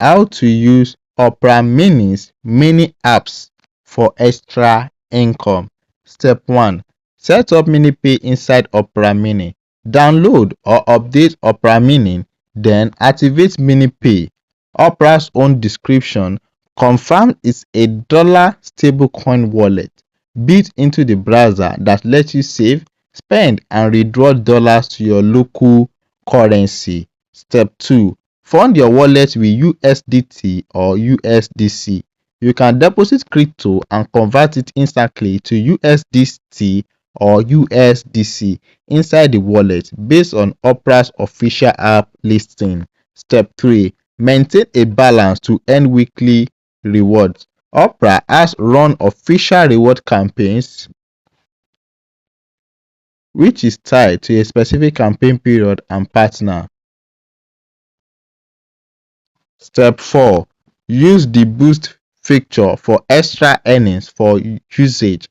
how to use Opera Mini's mini apps for extra income. Step 1. Set up MiniPay inside Opera Mini. Download or update Opera Mini, then activate MiniPay. Opera's own description: confirm it's a dollar stablecoin wallet built into the browser that lets you save, spend, and withdraw dollars to your local currency. Step 2. Fund your wallet with USDT or USDC. You can deposit crypto and convert it instantly to USDT or USDC inside the wallet based on Opera's official app listing. Step 3. Maintain a balance to earn weekly rewards. Opera has run official reward campaigns which is tied to a specific campaign period and partner. Step 4. Use the boost feature for extra earnings for usage.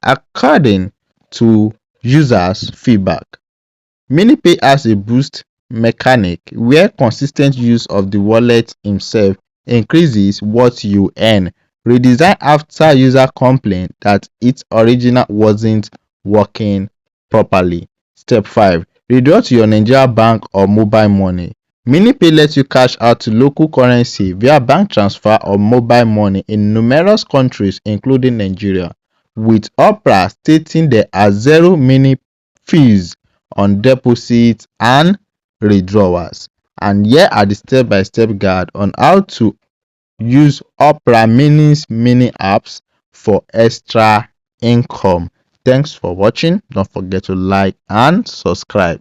According to users' feedback, MiniPay has a boost mechanic where consistent use of the wallet itself increases what you earn. Redesigned after user complained that its original wasn't working properly. Step 5. Withdraw to your Nigeria bank or mobile money. MiniPay lets you cash out to local currency via bank transfer or mobile money in numerous countries including Nigeria, with Opera stating there are zero mini fees on deposits and withdrawals. And here are the step-by-step guide on how to use Opera Mini's mini apps for extra income. Thanks for watching. Don't forget to like and subscribe.